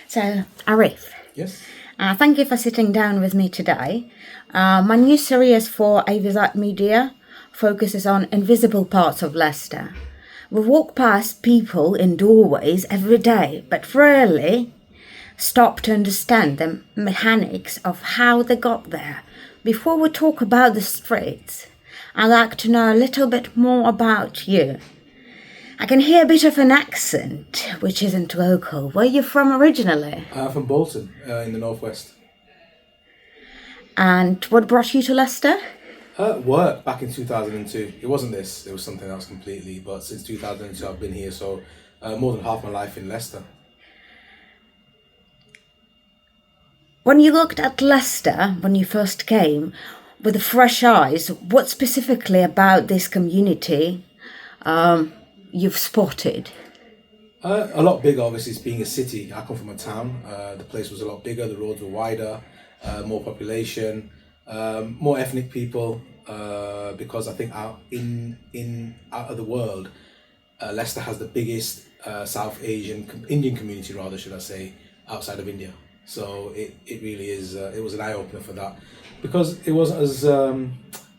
So, Arif, Yes. thank you for sitting down with me today. My new series for Vis Art Media focuses on invisible parts of Leicester. We walk past people in doorways every day, but rarely stop to understand the mechanics of how they got there. Before we talk about the streets, I'd like to know a little bit more about you. I can hear a bit of an accent, which isn't local. Where are you from originally? From Bolton, in the northwest. And what brought you to Leicester? Work back in 2002. It wasn't this, it was something else completely. But since 2002, I've been here, so more than half my life in Leicester. When you looked at Leicester, when you first came, with fresh eyes, what specifically about this community you've spotted? A lot bigger, obviously, it's being a city. I come from a town. The place was a lot bigger, the roads were wider, more population, more ethnic people, because I think out of the world, Leicester has the biggest South Asian, Indian community rather, should I say, outside of India. So it really is, it was an eye-opener for that, because it wasn't as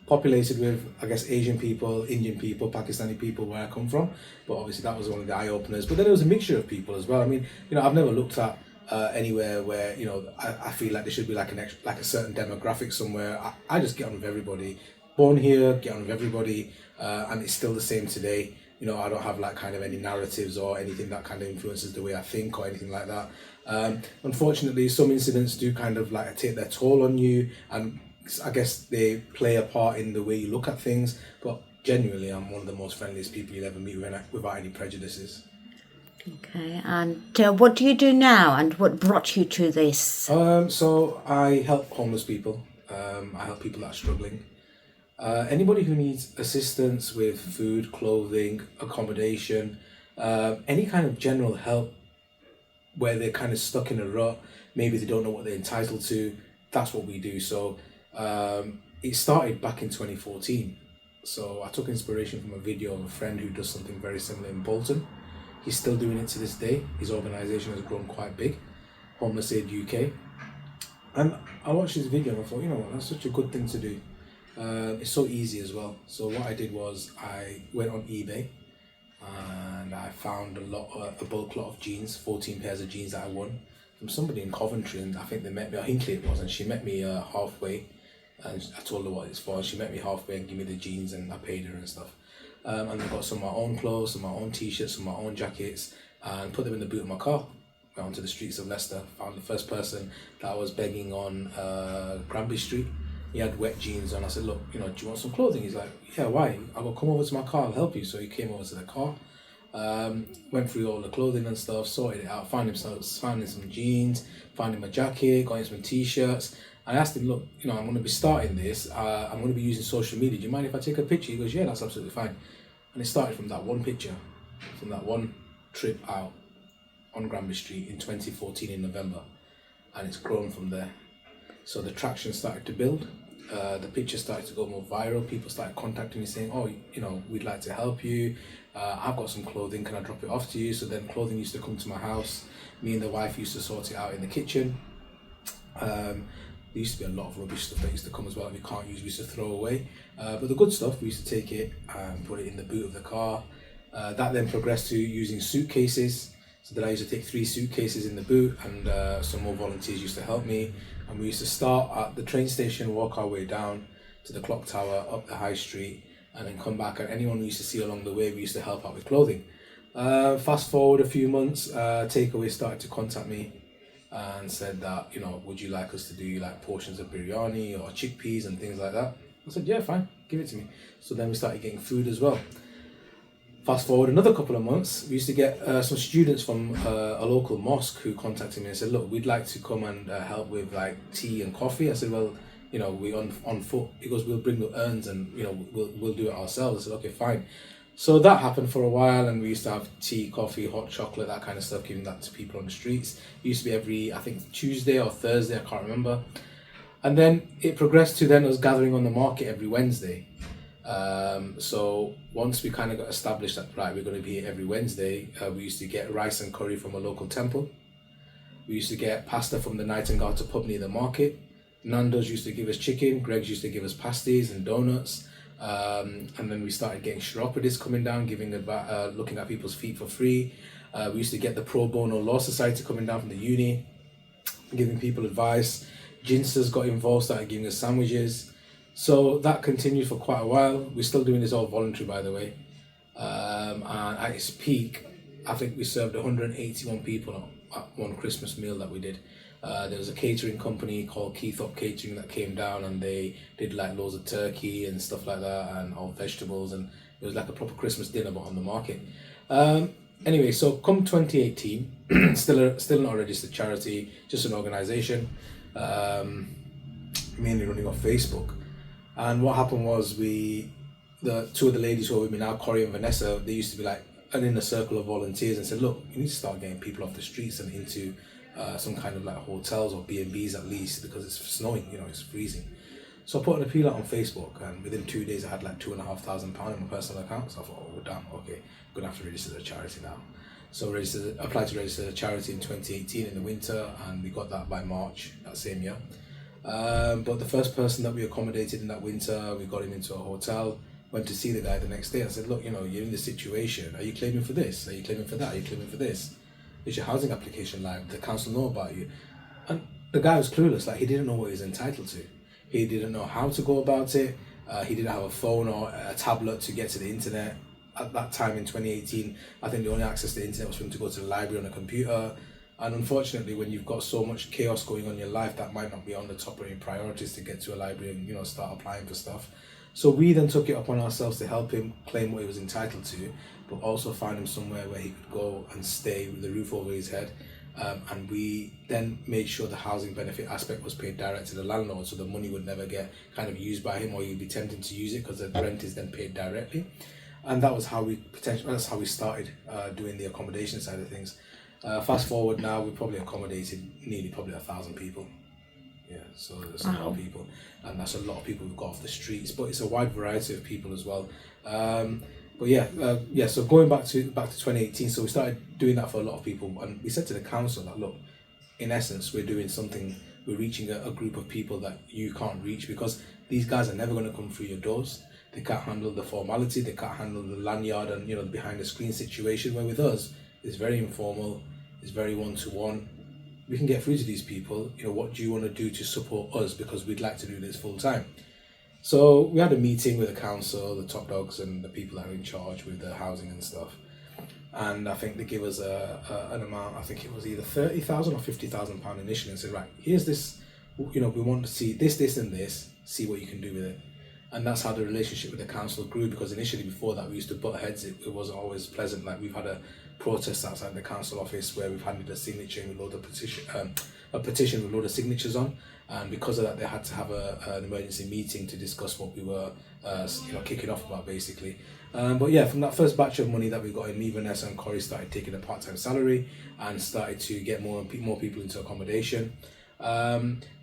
populated with, I guess, Asian people, Indian people, Pakistani people where I come from, but obviously that was one of the eye-openers. But then it was a mixture of people as well. I mean, I've never looked at anywhere where, I feel like there should be like a certain demographic somewhere. I just get on with everybody. Born here, get on with everybody, and it's still the same today. I don't have like kind of any narratives or anything that kind of influences the way I think or anything like that. Unfortunately, some incidents do kind of like take their toll on you, and I guess they play a part in the way you look at things. But genuinely, I'm one of the most friendliest people you'll ever meet without any prejudices. Okay, and what do you do now, and what brought you to this? So I help homeless people. I help people that are struggling. Anybody who needs assistance with food, clothing, accommodation, any kind of general help where they're kind of stuck in a rut, maybe they don't know what they're entitled to, that's what we do. So it started back in 2014. So I took inspiration from a video of a friend who does something very similar in Bolton. He's still doing it to this day. His organisation has grown quite big, Homelessness UK. And I watched this video and I thought, you know what, that's such a good thing to do. It's so easy as well. So what I did was I went on eBay and I found a bulk lot of jeans, 14 pairs of jeans that I won from somebody in Coventry, and I think they met me, or Hinckley it was, and she met me halfway, and I told her what it's for, and she met me halfway and gave me the jeans, and I paid her and stuff. And I got some of my own clothes, some of my own t-shirts, some of my own jackets, and put them in the boot of my car. Went onto the streets of Leicester, found the first person that was begging on Granby Street. He had wet jeans on. I said, look, do you want some clothing? He's like, yeah, why? I go, come over to my car, I'll help you. So he came over to the car, went through all the clothing and stuff, sorted it out, found him some jeans, found him a jacket, got him some t-shirts. I asked him, look, I'm going to be starting this. I'm going to be using social media. Do you mind if I take a picture? He goes, yeah, that's absolutely fine. And it started from that one picture, from that one trip out on Granby Street in 2014 in November. And it's grown from there. So the traction started to build. The picture started to go more viral. People started contacting me saying, oh, we'd like to help you. I've got some clothing, can I drop it off to you? So then clothing used to come to my house. Me and the wife used to sort it out in the kitchen. There used to be a lot of rubbish stuff that used to come as well that we can't use, we used to throw away. But the good stuff, we used to take it and put it in the boot of the car. That then progressed to using suitcases. So then I used to take 3 suitcases in the boot, and some more volunteers used to help me. And we used to start at the train station, walk our way down to the clock tower, up the high street, and then come back. And anyone we used to see along the way, we used to help out with clothing. Fast forward a few months, Takeaway started to contact me and said that, would you like us to do like portions of biryani or chickpeas and things like that? I said, yeah, fine, give it to me. So then we started getting food as well. Fast forward another couple of months, we used to get some students from a local mosque who contacted me and said, look, we'd like to come and help with like tea and coffee. I said, well, we on foot. He goes, we'll bring the urns and we'll do it ourselves. I said, okay, fine. So that happened for a while, and we used to have tea, coffee, hot chocolate, that kind of stuff, giving that to people on the streets. It used to be every, I think, Tuesday or Thursday, I can't remember. And then it progressed to then us gathering on the market every Wednesday. So once we kind of got established that, right, we're going to be here every Wednesday, we used to get rice and curry from a local temple. We used to get pasta from the Nightingale to pub near the market. Nando's used to give us chicken. Greg's used to give us pasties and donuts. And then we started getting chiropodists coming down, looking at people's feet for free. We used to get the Pro Bono Law Society coming down from the uni, giving people advice. Ginsters got involved, started giving us sandwiches. So that continued for quite a while. We're still doing this all voluntary, by the way. And at its peak, I think we served 181 people at one Christmas meal that we did. There was a catering company called Keithop Catering that came down, and they did like loads of turkey and stuff like that, and all vegetables, and it was like a proper Christmas dinner but on the market. Anyway, so come 2018, still not a registered charity, just an organisation, mainly running off Facebook. And what happened was the two of the ladies who are with me now, Corey and Vanessa, they used to be like an inner circle of volunteers, and said, look, you need to start getting people off the streets and into some kind of like hotels or B&Bs at least, because it's snowing, it's freezing. So I put an appeal out on Facebook, and within 2 days I had like £2,500 in my personal account. So I thought, oh damn, okay, I'm gonna have to register the charity now. So applied to register the charity in 2018 in the winter, and we got that by March that same year. But the first person that we accommodated in that winter, we got him into a hotel, went to see the guy the next day. I said, look, you're in this situation. Are you claiming for this? Are you claiming for that? Are you claiming for this? Is your housing application live? The council know about you? And the guy was clueless. Like, he didn't know what he was entitled to. He didn't know how to go about it. He didn't have a phone or a tablet to get to the internet. At that time in 2018, I think the only access to the internet was for him to go to the library on a computer. And unfortunately, when you've got so much chaos going on in your life, that might not be on the top of your priorities to get to a library and start applying for stuff. So we then took it upon ourselves to help him claim what he was entitled to, but also find him somewhere where he could go and stay with a roof over his head. And we then made sure the housing benefit aspect was paid direct to the landlord, so the money would never get kind of used by him, or you'd be tempted to use it because the rent is then paid directly. And that's how we started doing the accommodation side of things. Fast forward now, we probably accommodated nearly 1,000 people. Yeah, so there's a lot of people, and that's a lot of people who've got off the streets. But it's a wide variety of people as well. So going back to 2018, so we started doing that for a lot of people, and we said to the council that, look, in essence, we're doing something. We're reaching a group of people that you can't reach, because these guys are never going to come through your doors. They can't handle the formality. They can't handle the lanyard and the behind the screen situation. Where with us, it's very informal. It's very one-to-one. We can get through to these people. What do you want to do to support us? because we'd like to do this full time. So we had a meeting with the council, the top dogs, and the people that are in charge with the housing and stuff. And I think they gave us an amount. I think it was either £30,000 or £50,000 initially, and said, right, here's this. We want to see this, and this. See what you can do with it. And that's how the relationship with the council grew, because initially before that we used to butt heads. It wasn't always pleasant. Like, we've had a protest outside the council office where we've handed a signature with a petition with a load of signatures on, and because of that they had to have an emergency meeting to discuss what we were kicking off about, basically. But yeah, from that first batch of money that we got in, me, Vanessa and Corey started taking a part-time salary and started to get more people into accommodation.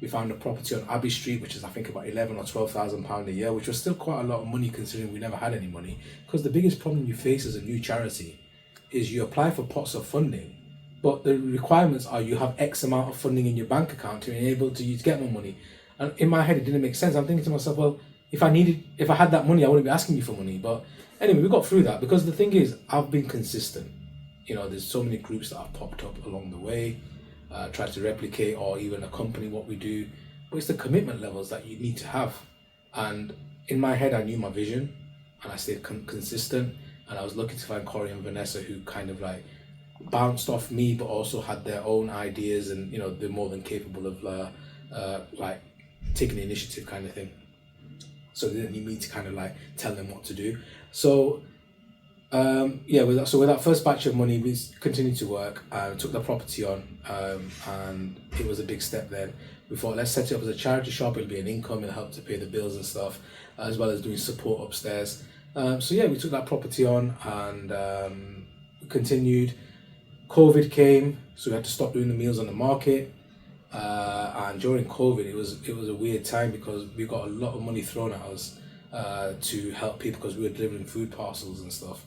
We found a property on Abbey Street, which is I think about £11,000 or £12,000 a year, which was still quite a lot of money considering we never had any money. Because the biggest problem you face as a new charity is you apply for pots of funding, but the requirements are you have X amount of funding in your bank account to enable you to get more money. And in my head, it didn't make sense. I'm thinking to myself, well, if I had that money, I wouldn't be asking you for money. But anyway, we got through that, because the thing is, I've been consistent. There's so many groups that have popped up along the way, try to replicate or even accompany what we do, but it's the commitment levels that you need to have. And in my head, I knew my vision, and I stayed consistent. And I was lucky to find Corey and Vanessa, who kind of like bounced off me, but also had their own ideas, and they're more than capable of like taking the initiative, kind of thing. So they didn't need me to kind of like tell them what to do. So with that first batch of money, we continued to work and took the property on, and it was a big step then. We thought, let's set it up as a charity shop. It'll be an income, it'll help to pay the bills and stuff, as well as doing support upstairs. We took that property on and continued. COVID came, so we had to stop doing the meals on the market. And during COVID, it was a weird time, because we got a lot of money thrown at us to help people, because we were delivering food parcels and stuff.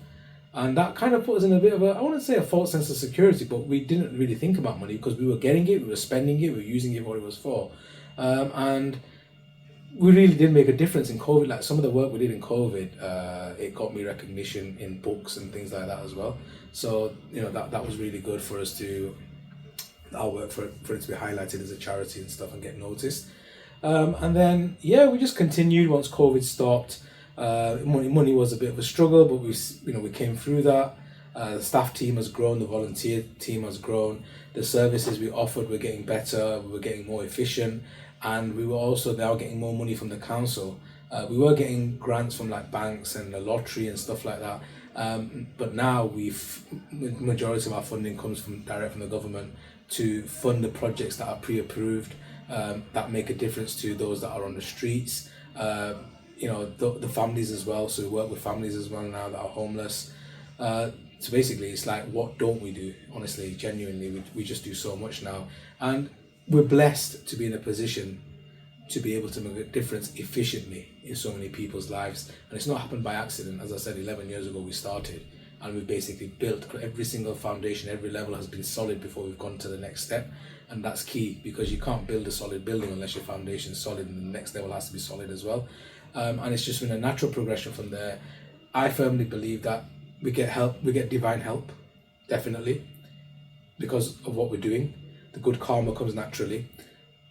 And that kind of put us in a bit of a, I wouldn't say a false sense of security, but we didn't really think about money because we were getting it, we were spending it, we were using it for what it was for. And we really did make a difference in COVID. Like some of the work we did in COVID, it got me recognition in books and things like that as well. So, that was really good for us to, our work for it to be highlighted as a charity and stuff and get noticed. And then, we just continued once COVID stopped. Money was a bit of a struggle, but we came through that. The staff team has grown, the volunteer team has grown, the services we offered were getting better, we were getting more efficient, and we were also now getting more money from the council. We were getting grants from like banks and the lottery and stuff like that, but now the majority of our funding comes direct from the government to fund the projects that are pre-approved, that make a difference to those that are on the streets. The families as well. So we work with families as well now that are homeless. So basically, it's like, what don't we do? Honestly, genuinely, we just do so much now. And we're blessed to be in a position to be able to make a difference efficiently in so many people's lives. And it's not happened by accident. As I said, 11 years ago we started, and we've basically built every single foundation, every level has been solid before we've gone to the next step. And that's key, because you can't build a solid building unless your foundation is solid, and the next level has to be solid as well. And it's just been a natural progression from there. I firmly believe that we get help, we get divine help, definitely, because of what we're doing. The good karma comes naturally.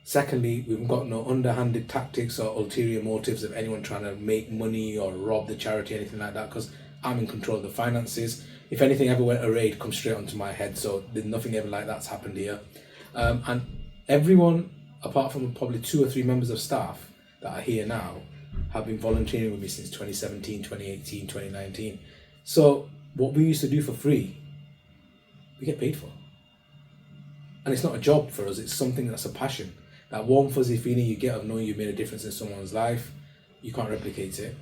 Secondly, we've got no underhanded tactics or ulterior motives of anyone trying to make money or rob the charity, anything like that, because I'm in control of the finances. If anything ever went array, it'd come straight onto my head, so there's nothing ever like that's happened here. And everyone, apart from probably 2 or 3 members of staff that are here now, have been volunteering with me since 2017, 2018, 2019. So what we used to do for free, we get paid for. And it's not a job for us, it's something that's a passion. That warm fuzzy feeling you get of knowing you've made a difference in someone's life, you can't replicate it.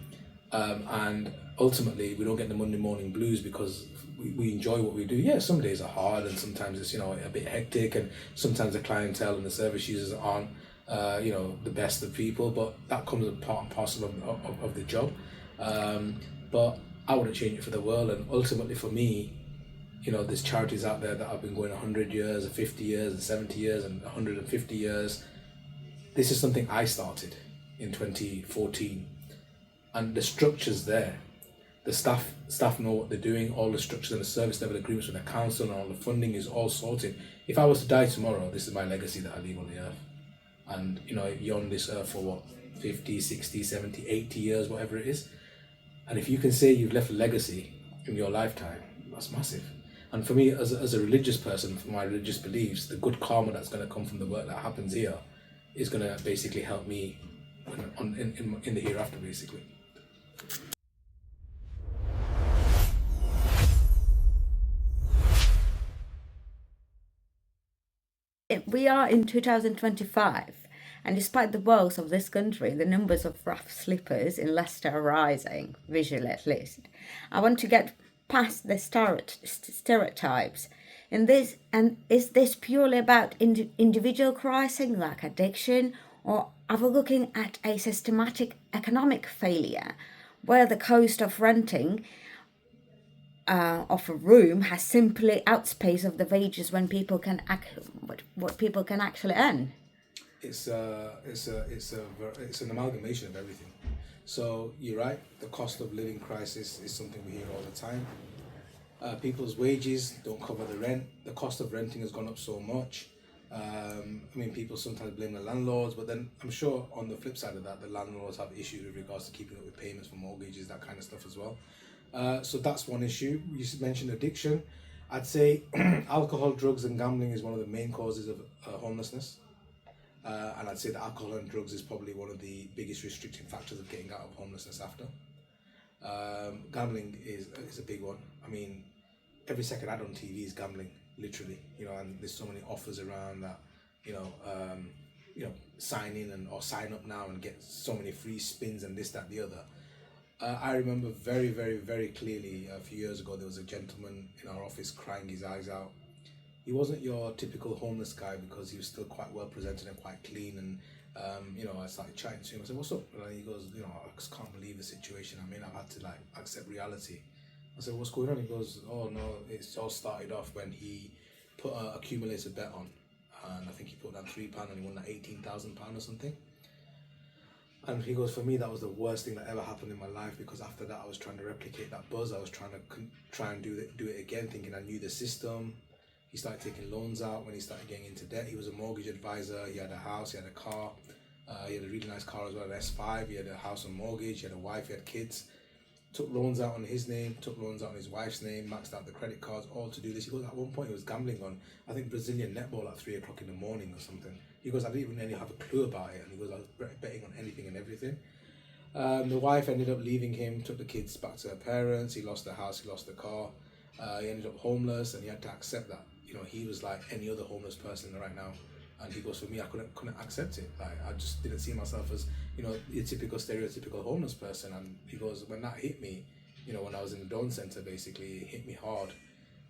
And ultimately, we don't get the Monday morning blues because we enjoy what we do. Yeah, some days are hard and sometimes it's, a bit hectic, and sometimes the clientele and the service users aren't, the best of people, but that comes as part and parcel of the job. But I wouldn't change it for the world. And ultimately for me, there's charities out there that have been going 100 years, and 50 years, and 70 years, and 150 years. This is something I started in 2014, and the structure's there. The staff know what they're doing, all the structures and the service level agreements with the council and all the funding is all sorted. If I was to die tomorrow, this is my legacy that I leave on the earth. And you're on this earth for what, 50, 60, 70, 80 years, whatever it is. And if you can say you've left a legacy in your lifetime, that's massive. And for me, as a religious person, for my religious beliefs, the good karma that's going to come from the work that happens here is going to basically help me in the hereafter, basically. We are in 2025, and despite the woes of this country, the numbers of rough sleepers in Leicester are rising, visually at least. I want to get past the stereotypes. And is this purely about individual crisis like addiction, or are we looking at a systematic economic failure where the cost of renting of a room has simply outspaced of the wages when people can what people can actually earn? It's an amalgamation of everything. So you're right, the cost of living crisis is something we hear all the time. People's wages don't cover the rent. The cost of renting has gone up so much. People sometimes blame the landlords, but then I'm sure on the flip side of that, the landlords have issues with regards to keeping up with payments for mortgages, that kind of stuff as well. So that's one issue. You mentioned addiction. I'd say alcohol, drugs and gambling is one of the main causes of homelessness. And I'd say that alcohol and drugs is probably one of the biggest restricting factors of getting out of homelessness after. Gambling is a big one. Every second ad on TV is gambling, literally. And there's so many offers around that, sign in or sign up now and get so many free spins and this, that, the other. I remember very, very, very clearly a few years ago, there was a gentleman in our office crying his eyes out. He wasn't your typical homeless guy because he was still quite well presented and quite clean. And, I started chatting to him. I said, "What's up?" And he goes, "I just can't believe the situation. I've had to accept reality." I said, what's going on? He goes, oh no, it's all started off when he put an accumulator bet on. And I think he put down £3 and he won like £18,000 or something. And he goes, for me, that was the worst thing that ever happened in my life, because after that, I was trying to replicate that buzz. I was trying to try and do it again, thinking I knew the system. He started taking loans out when he started getting into debt. He was a mortgage advisor. He had a house, he had a car. He had a really nice car as well, an S5. He had a house on mortgage. He had a wife, he had kids. Took loans out on his name, took loans out on his wife's name, maxed out the credit cards, all to do this. He goes, at one point he was gambling on, I think, Brazilian netball at 3 o'clock in the morning or something. He goes, I didn't even really have a clue about it. And he goes, I was betting on anything and everything. The wife ended up leaving him, took the kids back to her parents. He lost the house, he lost the car. He ended up homeless, and he had to accept that, you know, he was like any other homeless person right now. And he goes, for me, I couldn't accept it. Like, I just didn't see myself as, you know, your typical stereotypical homeless person. And he goes, when that hit me, you know, when I was in the Dawn Centre, basically, it hit me hard.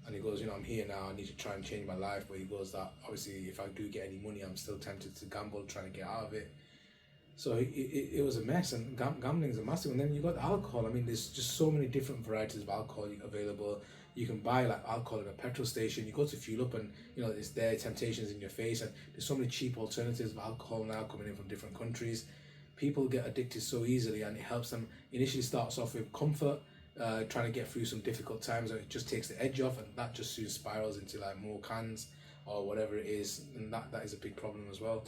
And he goes, you know, I'm here now, I need to try and change my life. But he goes that, obviously, if I do get any money, I'm still tempted to gamble, trying to get out of it. So it was a mess, and gambling is a massive. And then you got the alcohol. I mean, there's just so many different varieties of alcohol available. You can buy like alcohol at a petrol station. You go to fuel up, and you know it's there. Temptations in your face, and there's so many cheap alternatives of alcohol now coming in from different countries. People get addicted so easily, and it helps them. Initially starts off with comfort, trying to get through some difficult times, and it just takes the edge off, and that just soon spirals into like more cans or whatever it is, and that is a big problem as well.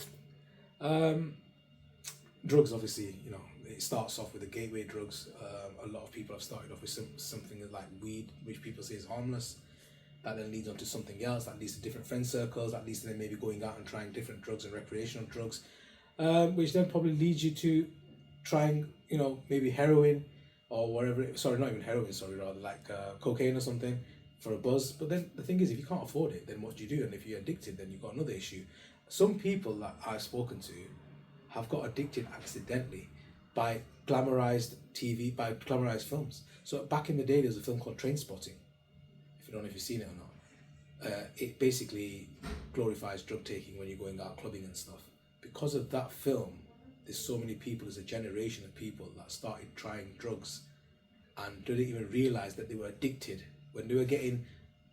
Drugs, obviously, you know, it starts off with the gateway drugs. A lot of people have started off with something like weed, which people say is harmless. That then leads on to something else, that leads to different friend circles, that leads to them maybe going out and trying different drugs and recreational drugs, which then probably leads you to trying, you know, maybe heroin or whatever. Sorry, not even heroin, sorry, rather like cocaine or something for a buzz. But then the thing is, if you can't afford it, then what do you do? And if you're addicted, then you've got another issue. Some people that I've spoken to have got addicted accidentally by glamorized TV, by glamorized films. So back in the day, there was a film called Trainspotting. If you don't know if you've seen it or not, it basically glorifies drug taking when you're going out clubbing and stuff. Because of that film, there's so many people, there's a generation of people that started trying drugs and didn't even realize that they were addicted. When they were getting,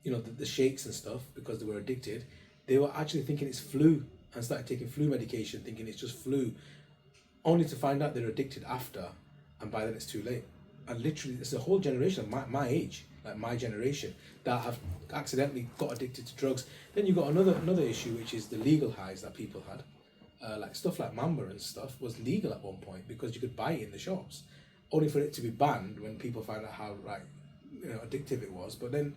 you know, the shakes and stuff, because they were addicted, they were actually thinking it's flu, and started taking flu medication, thinking it's just flu, only to find out they're addicted after, and by then it's too late. And literally, it's a whole generation of my age, like my generation, that have accidentally got addicted to drugs. Then you got another issue, which is the legal highs that people had. Like stuff like Mamba and stuff was legal at one point because you could buy it in the shops, only for it to be banned when people found out how, like, you know, addictive it was. But then,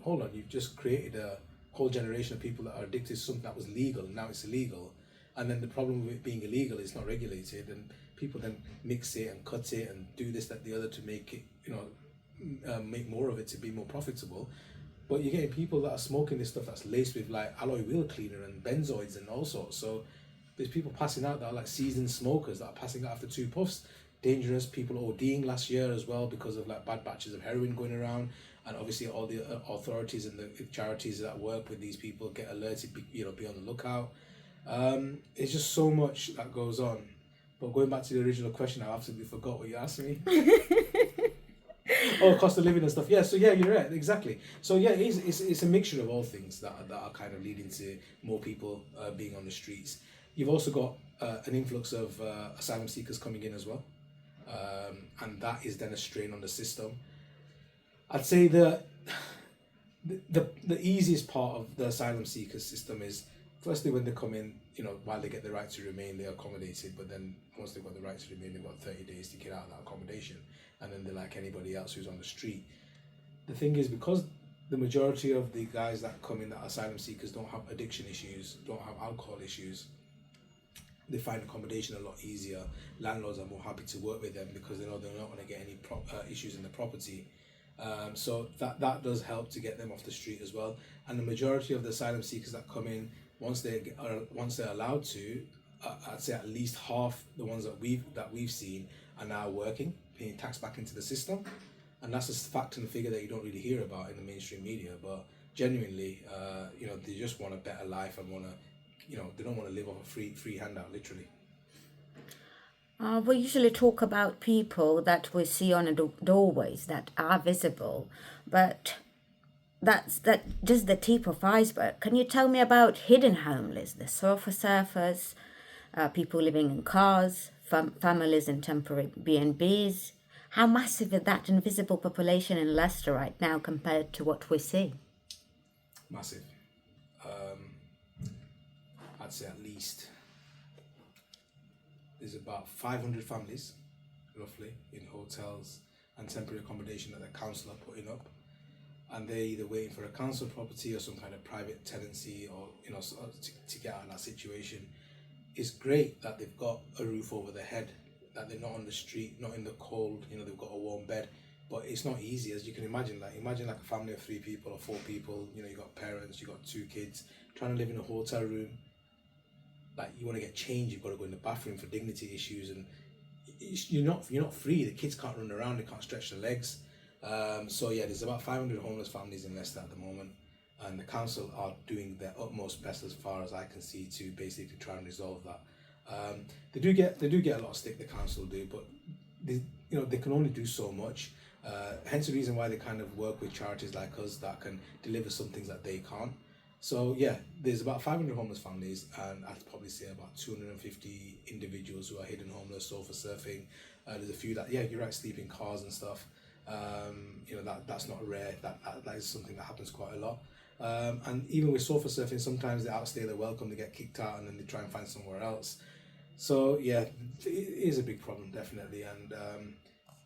hold on, you've just created a whole generation of people that are addicted to something that was legal, and now it's illegal. And then the problem with it being illegal is not regulated, and people then mix it and cut it and do this, that, the other to make it, you know, make more of it to be more profitable. But you're getting people that are smoking this stuff that's laced with like alloy wheel cleaner and benzoids and all sorts. So there's people passing out that are like seasoned smokers that are passing out after 2 puffs. Dangerous. People ODing last year as well because of like bad batches of heroin going around. And obviously all the authorities and the charities that work with these people get alerted, you know, be on the lookout. It's just so much that goes on. But going back to the original question, I absolutely forgot what you asked me. Oh, cost of living and stuff. Yeah, so yeah, you're right, exactly. So yeah, it's a mixture of all things that are kind of leading to more people being on the streets. You've also got an influx of asylum seekers coming in as well. And that is then a strain on the system. I'd say the easiest part of the asylum seeker system is, firstly, when they come in, you know, while they get the right to remain, they're accommodated. But then once they've got the right to remain, they've got 30 days to get out of that accommodation. And then they're like anybody else who's on the street. The thing is, because the majority of the guys that come in, that asylum seekers, don't have addiction issues, don't have alcohol issues, they find accommodation a lot easier. Landlords are more happy to work with them because they know they're not going to get any issues in the property. So that does help to get them off the street as well. And the majority of the asylum seekers that come in, once they're allowed to, I'd say at least half the ones that we've seen are now working, paying tax back into the system, and that's a fact and figure that you don't really hear about in the mainstream media. But genuinely, you know, they just want a better life and want to, you know, they don't want to live off a free handout, literally. We usually talk about people that we see on the doorways that are visible, but that's just the tip of iceberg. Can you tell me about hidden homeless, the sofa surfers, people living in cars, families in temporary B&Bs? How massive is that invisible population in Leicester right now compared to what we see? Massive. I'd say at least there's about 500 families, roughly, in hotels and temporary accommodation that the council are putting up, and they're either waiting for a council property or some kind of private tenancy, or to get out of that situation. It's great that they've got a roof over their head, that they're not on the street, not in the cold. They've got a warm bed, but it's not easy, as you can imagine. Imagine a family of 3 people or 4 people. You got parents, you got 2 kids trying to live in a hotel room. You want to get changed, you've got to go in the bathroom for dignity issues, and you're not free. The kids can't run around, they can't stretch their legs. So yeah, there's about 500 homeless families in Leicester at the moment, and the council are doing their utmost best, as far as I can see, to basically try and resolve that. They do get a lot of stick, the council do, but they can only do so much. Hence the reason why they kind of work with charities like us that can deliver some things that they can't. So yeah, there's about 500 homeless families, and I'd probably say about 250 individuals who are hidden homeless, sofa surfing. There's a few that, yeah, you're right, sleep in cars and stuff. That's not rare. That is something that happens quite a lot. And even with sofa surfing, sometimes they outstay their welcome, they get kicked out, and then they try and find somewhere else. So yeah, it is a big problem, definitely, and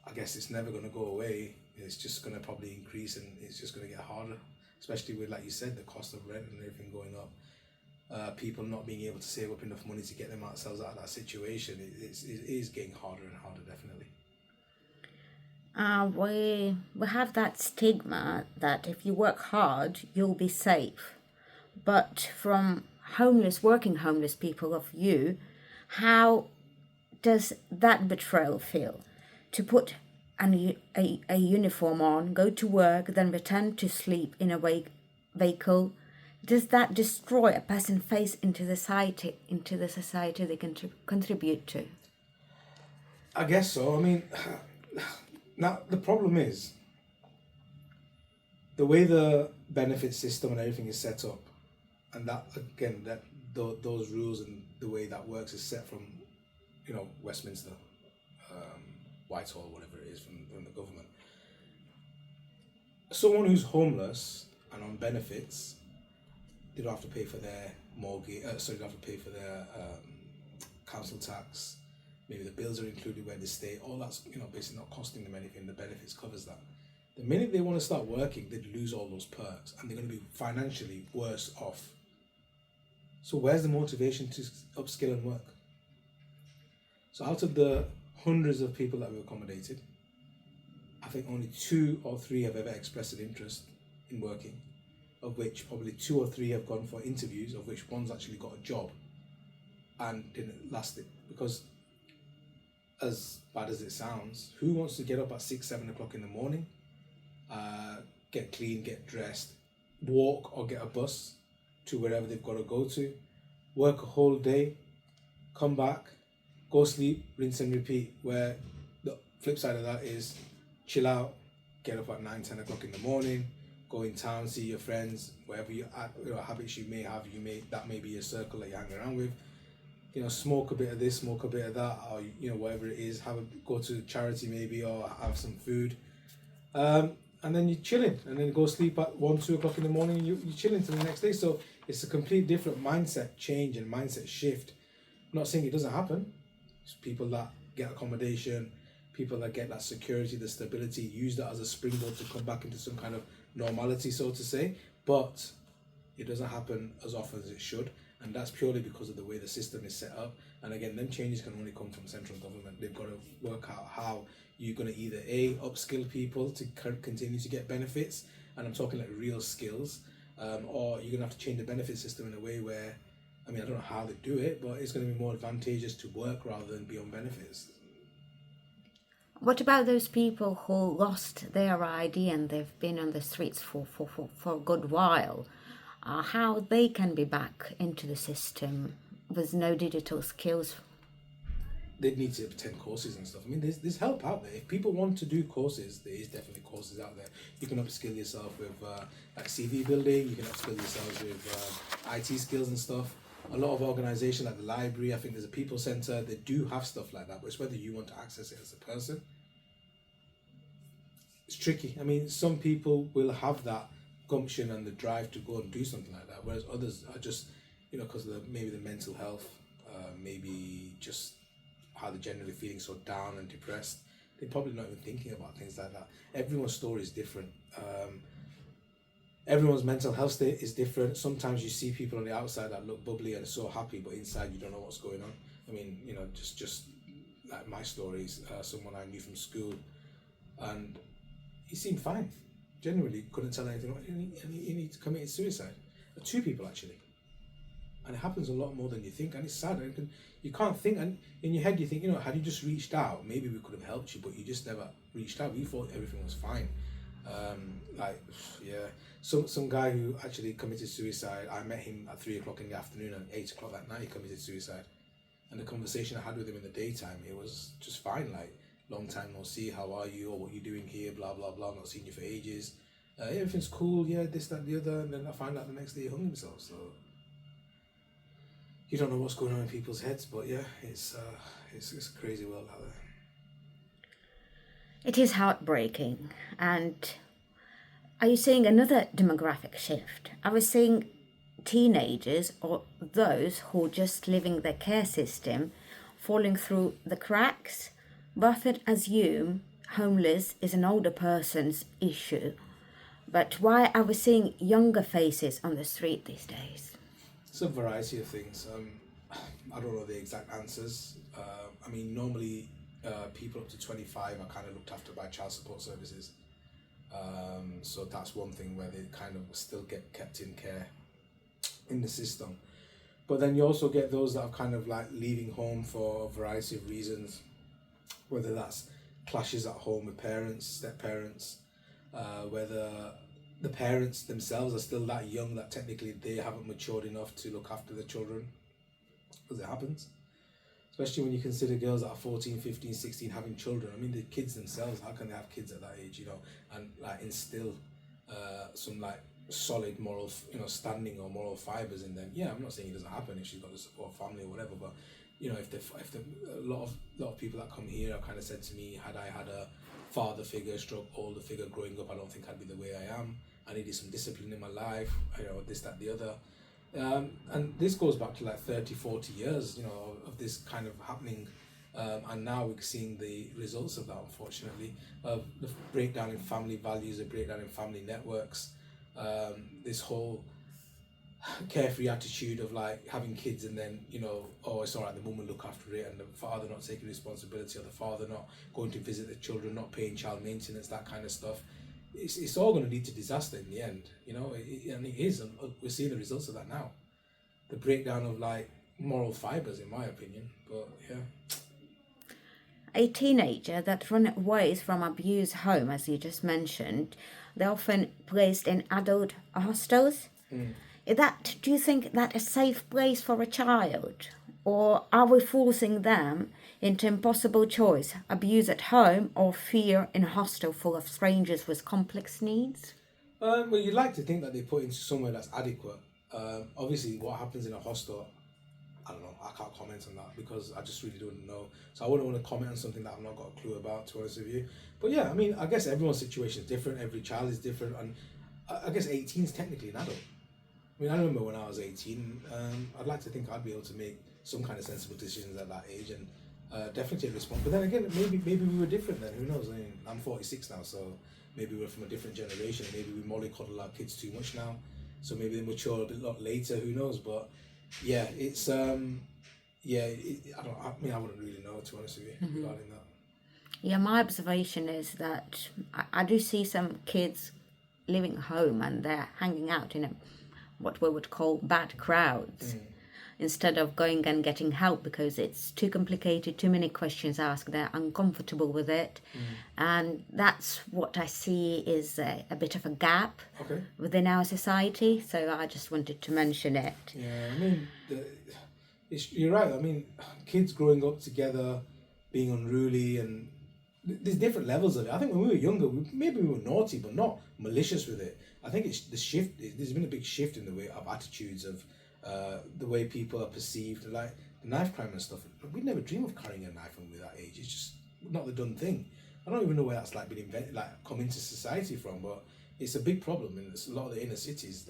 I guess it's never going to go away. It's just going to probably increase, and it's just going to get harder, especially with, like you said, the cost of rent and everything going up. People not being able to save up enough money to get themselves out of that situation. It is getting harder and harder, definitely. We have that stigma that if you work hard, you'll be safe. But from working homeless people of you, how does that betrayal feel? To put a uniform on, go to work, then return to sleep in a vehicle, does that destroy a person's face into the society they can contribute to? I guess so. I mean, now the problem is the way the benefit system and everything is set up, and that again, those rules and the way that works is set from, Westminster, Whitehall, whatever it is, from the government. Someone who's homeless and on benefits, they don't have to pay for their mortgage. They don't have to pay for their council tax. Maybe the bills are included where they stay. All that's basically not costing them anything. The benefits covers that. The minute they want to start working, they lose all those perks, and they're going to be financially worse off. So where's the motivation to upskill and work? So out of the hundreds of people that we accommodated, I think only 2 or 3 have ever expressed an interest in working, of which probably 2 or 3 have gone for interviews, of which one's actually got a job and didn't last it. Because as bad as it sounds, who wants to get up at 6-7 o'clock in the morning, get clean, get dressed, walk or get a bus to wherever they've got to go to, work a whole day, come back, go sleep, rinse and repeat? Where the flip side of that is chill out, get up at 9-10 o'clock in the morning, go in town, see your friends, wherever habits you may have, that may be your circle that you hang around with. Smoke a bit of this, smoke a bit of that, or whatever it is. Go to charity maybe, or have some food, and then you're chilling, and then go sleep at 1-2 o'clock in the morning. You're chilling till the next day. So it's a complete different mindset change and mindset shift. I'm not saying it doesn't happen. It's people that get accommodation, people that get that security, the stability, use that as a springboard to come back into some kind of normality, so to say. But it doesn't happen as often as it should. And that's purely because of the way the system is set up. And again, them changes can only come from central government. They've got to work out how you're going to either upskill people to continue to get benefits, and I'm talking like real skills, or you're going to have to change the benefit system in a way where, I don't know how they do it, but it's going to be more advantageous to work rather than be on benefits. What about those people who lost their ID and they've been on the streets for a good while? How they can be back into the system with no digital skills? they'd need to attend courses and stuff. I mean, there's help out there. If people want to do courses, there is definitely courses out there. You can upskill yourself with like CV building. You can upskill yourselves with IT skills and stuff. A lot of organisations like the library, I think there's a people centre, they do have stuff like that, but it's whether you want to access it as a person. It's tricky. I mean, some people will have that gumption and the drive to go and do something like that, whereas others are just, because of maybe the mental health, maybe just how they're generally feeling so down and depressed. They're probably not even thinking about things like that. Everyone's story is different. Everyone's mental health state is different. Sometimes you see people on the outside that look bubbly and so happy, but inside you don't know what's going on. I mean, just like my stories, someone I knew from school, and he seemed fine. Genuinely couldn't tell anything, and he committed suicide. 2 people actually. And it happens a lot more than you think, and it's sad. You can't think, and in your head you think, had you just reached out, maybe we could have helped you, but you just never reached out. You thought everything was fine. Some guy who actually committed suicide, I met him at 3 o'clock in the afternoon, and 8 o'clock that night he committed suicide. And the conversation I had with him in the daytime, it was just fine, like, long time no see, how are you, or what you doing here, blah, blah, blah, not seen you for ages. Everything's cool, yeah, this, that, the other, and then I find out the next day he hung himself, so... You don't know what's going on in people's heads, but yeah, it's a crazy world out there. It is heartbreaking. And are you seeing another demographic shift? I was seeing teenagers or those who are just living their care system falling through the cracks. Buffett assume homeless is an older person's issue. But why are we seeing younger faces on the street these days? It's a variety of things. I don't know the exact answers. I mean, normally people up to 25 are kind of looked after by child support services. So that's one thing where they kind of still get kept in care in the system. But then you also get those that are kind of like leaving home for a variety of reasons, whether that's clashes at home with parents, step-parents, whether the parents themselves are still that young that technically they haven't matured enough to look after their children, because it happens. Especially when you consider girls that are 14, 15, 16 having children. I mean, the kids themselves, how can they have kids at that age, and like instill some like solid moral, standing or moral fibers in them. Yeah, I'm not saying it doesn't happen if she's got a support family or whatever, but if a lot of people that come here have kind of said to me, had I had a father figure, stroke older figure growing up, I don't think I'd be the way I am. I needed some discipline in my life, this, that, the other. And this goes back to like 30, 40 years, of this kind of happening. And now we're seeing the results of that, unfortunately, of the breakdown in family values, the breakdown in family networks, this whole carefree attitude of like having kids and then, oh, it's all right, the mum will look after it, and the father not taking responsibility, or the father not going to visit the children, not paying child maintenance, that kind of stuff. It's all going to lead to disaster in the end, and it is, and we're seeing the results of that now. The breakdown of like moral fibers, in my opinion, but yeah. A teenager that run away from abused home, as you just mentioned, they're often placed in adult hostels. Do you think that a safe place for a child? Or are we forcing them into impossible choice, abuse at home or fear in a hostel full of strangers with complex needs? Well, you'd like to think that they put into somewhere that's adequate. Obviously, what happens in a hostel, I don't know, I can't comment on that because I just really don't know. So I wouldn't want to comment on something that I've not got a clue about, to be honest with you. But yeah, I mean, I guess everyone's situation is different, every child is different, and I guess 18 is technically an adult. I mean, I remember when I was 18, I'd like to think I'd be able to make some kind of sensible decisions at that age and definitely take response. But then again, maybe we were different then, who knows? I mean, I'm 46 now, so maybe we're from a different generation. Maybe we mollycoddle our kids too much now, so maybe they mature a lot later, who knows? But yeah, it's, I wouldn't really know, to be honest with you, regarding that. Yeah, my observation is that I do see some kids living home and they're hanging out in what we would call bad crowds, instead of going and getting help because it's too complicated, too many questions asked, they're uncomfortable with it. And that's what I see is a bit of a gap within our society, so I just wanted to mention it. Yeah, I mean, You're right. I mean, kids growing up together, being unruly, and there's different levels of it. I think when we were younger, maybe we were naughty, but not malicious with it. I think it's the shift. There's been a big shift in the way of attitudes of the way people are perceived, like the knife crime and stuff. We'd never dream of carrying a knife when we were that age. It's just not the done thing. I don't even know where that's like been invented, like come into society from, but it's a big problem in a lot of the inner cities.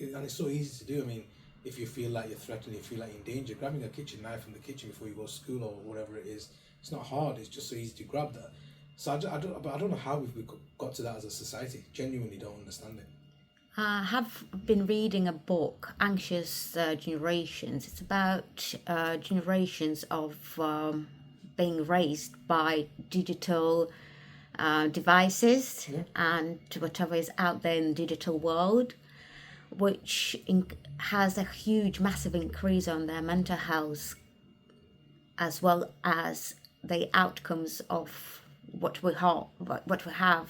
And it's so easy to do. I mean, if you feel like you're threatened, you feel like you're in danger, grabbing a kitchen knife from the kitchen before you go to school or whatever it is, it's not hard. It's just so easy to grab that. So but I don't know how we've got to that as a society. Genuinely don't understand it. I have been reading a book, Anxious Generations. It's about generations of being raised by digital devices and whatever is out there in the digital world, which has a huge, massive increase on their mental health, as well as the outcomes of what we have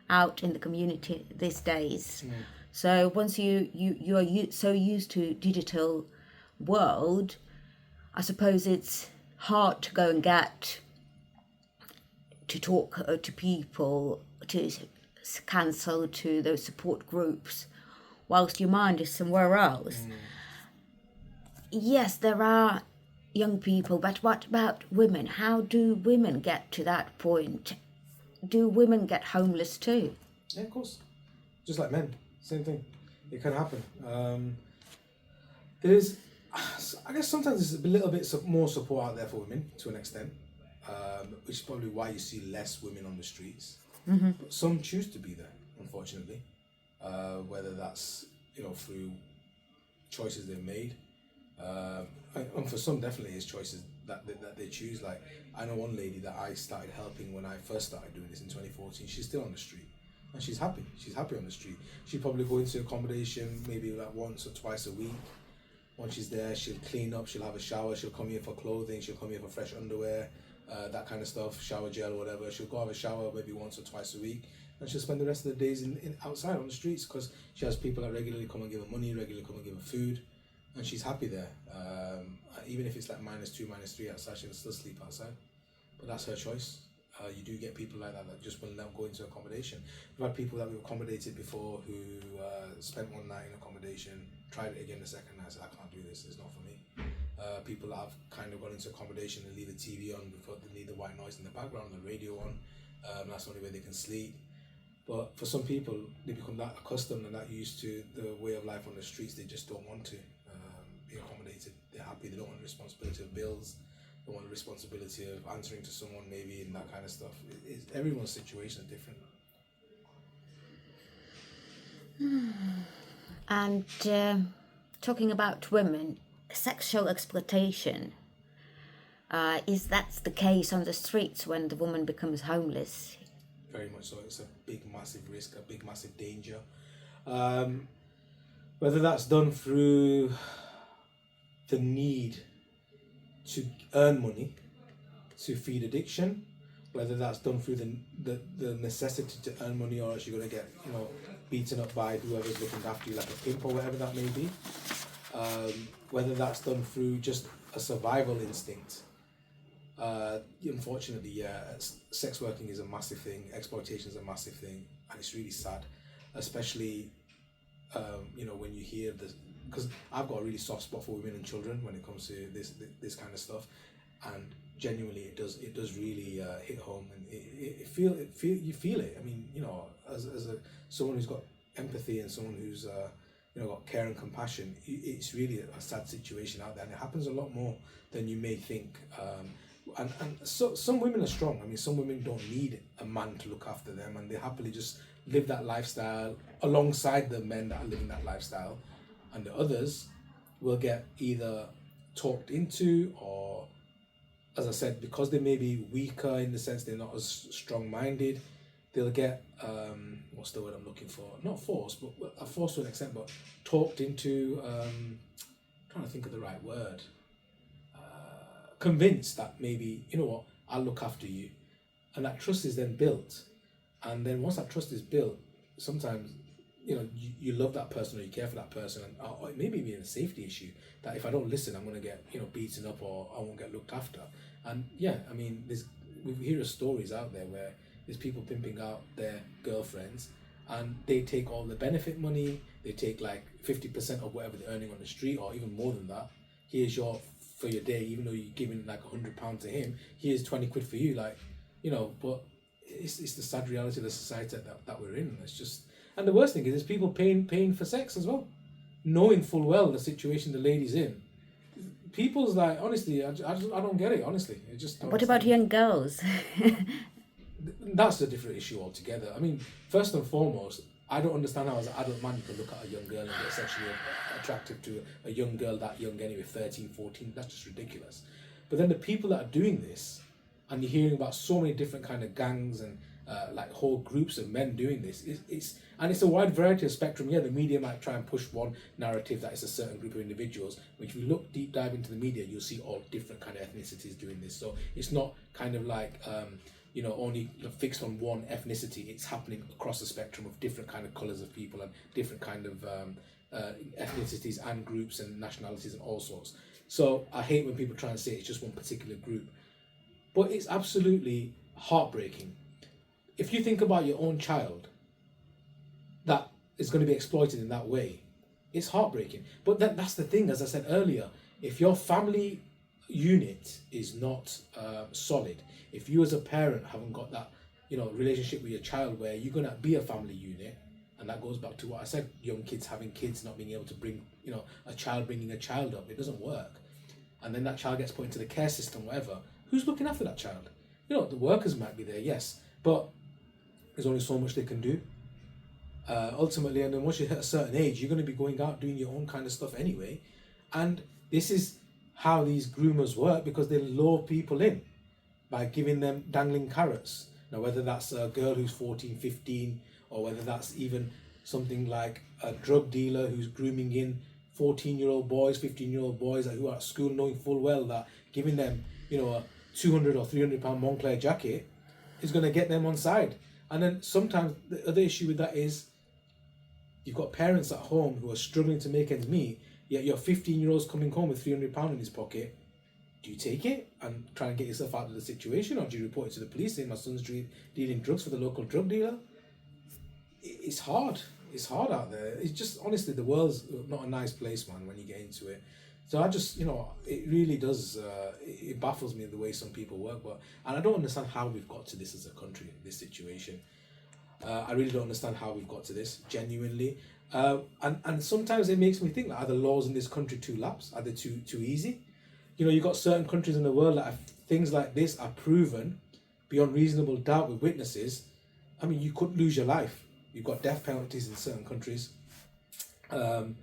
out in the community these days. So once you are so used to digital world, I suppose it's hard to go and get to talk to people, to cancel to those support groups, whilst your mind is somewhere else. Yes, there are young people, but what about women? How do women get to that point? Do women get homeless too? Yeah, of course. Just like men, same thing. It can happen. There's, I guess sometimes there's a little bit more support out there for women to an extent, which is probably why you see less women on the streets. But some choose to be there, unfortunately. Whether that's through choices they've made, and for some definitely it's choices that they choose. Like I know one lady that I started helping when I first started doing this in 2014. She's still on the street, and she's happy. She's happy on the street. She'll probably go into accommodation maybe like once or twice a week. Once she's there, she'll clean up. She'll have a shower. She'll come here for clothing. She'll come here for fresh underwear, that kind of stuff. Shower gel, whatever. She'll go have a shower maybe once or twice a week. And she'll spend the rest of the days in outside on the streets because she has people that regularly come and give her money, regularly come and give her food, and she's happy there. Even if it's like -2, -3 outside, she'll still sleep outside. But that's her choice. You do get people like that that just will not go into accommodation. We've had people that we've accommodated before who spent one night in accommodation, tried it again the second night, said I can't do this, it's not for me. People that have kind of gone into accommodation and leave the TV on before they need the white noise in the background, the radio on. That's the only way they can sleep. But for some people, they become that accustomed and that used to the way of life on the streets, they just don't want to be accommodated. They're happy, they don't want the responsibility of bills, they want the responsibility of answering to someone maybe and that kind of stuff. Everyone's situation is different. And talking about women, sexual exploitation, is that the case on the streets when the woman becomes homeless? Very much so. It's a big, massive risk, a big, massive danger. Whether that's done through the need to earn money to feed addiction, whether that's done through the necessity to earn money, or else you're going to get beaten up by whoever's looking after you, like a pimp or whatever that may be. Whether that's done through just a survival instinct. Unfortunately, yeah, sex working is a massive thing. Exploitation is a massive thing, and it's really sad, especially when you hear this. Because I've got a really soft spot for women and children when it comes to this kind of stuff, and genuinely it does really hit home, and you feel it. I mean, as someone who's got empathy and someone who's got care and compassion, it's really a sad situation out there, and it happens a lot more than you may think. And so some women are strong. I mean, some women don't need a man to look after them, and they happily just live that lifestyle alongside the men that are living that lifestyle. And the others will get either talked into, or, as I said, because they may be weaker in the sense they're not as strong-minded, they'll get, what's the word I'm looking for? Not forced, but forced to an extent, but talked into, I'm trying to think of the right word. Convinced that maybe, I'll look after you. And that trust is then built. And then once that trust is built, sometimes you love that person or you care for that person, and or maybe even a safety issue that if I don't listen, I'm gonna get beaten up or I won't get looked after. And yeah, I mean, we hear of stories out there where there's people pimping out their girlfriends, and they take all the benefit money. They take like 50% of whatever they're earning on the street, or even more than that. Here's for your day, even though you're giving like £100 to him. Here's 20 quid for you, like But it's the sad reality of the society that we're in. It's just, and the worst thing is people paying for sex as well, knowing full well the situation the lady's in. People's like, honestly, I don't get it. Honestly, it just. What about young girls? That's a different issue altogether. I mean, first and foremost, I don't understand how as an adult man you can look at a young girl and get sexually attractive to a young girl that young anyway, 13, 14. That's just ridiculous. But then the people that are doing this, and you're hearing about so many different kind of gangs and like whole groups of men doing this, it's a wide variety of spectrum. Yeah, the media might try and push one narrative that it's a certain group of individuals, but if you look deep dive into the media, you'll see all different kind of ethnicities doing this. So it's not kind of like only fixed on one ethnicity. It's happening across the spectrum of different kind of colours of people and different kind of ethnicities and groups and nationalities and all sorts. So I hate when people try and say it's just one particular group, but it's absolutely heartbreaking. If you think about your own child that is going to be exploited in that way, it's heartbreaking. But that's the thing, as I said earlier, if your family unit is not solid, if you as a parent haven't got that relationship with your child where you're going to be a family unit, and that goes back to what I said, young kids having kids, not being able to bring a child bringing a child up, it doesn't work. And then that child gets put into the care system, whatever, who's looking after that child? The workers might be there, yes, but there's only so much they can do ultimately. And then once you hit a certain age, you're going to be going out doing your own kind of stuff anyway. And this is how these groomers work, because they lure people in by giving them dangling carrots. Now, whether that's a girl who's 14, 15, or whether that's even something like a drug dealer who's grooming in 14-year-old boys, 15-year-old boys who are at school, knowing full well that giving them a 200 or 300 pound Moncler jacket is going to get them on side. And then sometimes the other issue with that is you've got parents at home who are struggling to make ends meet, yet your 15-year-old's coming home with £300 in his pocket. Do you take it and try and get yourself out of the situation, or do you report it to the police saying my son's dealing drugs for the local drug dealer? It's hard. It's hard out there. It's just, honestly, the world's not a nice place, man, when you get into it. So I just, it really does, it baffles me the way some people work. And I don't understand how we've got to this as a country, this situation. I really don't understand how we've got to this, genuinely. And sometimes it makes me think, like, are the laws in this country too lax? Are they too easy? You've got certain countries in the world that things like this are proven beyond reasonable doubt with witnesses. I mean, you could lose your life. You've got death penalties in certain countries. And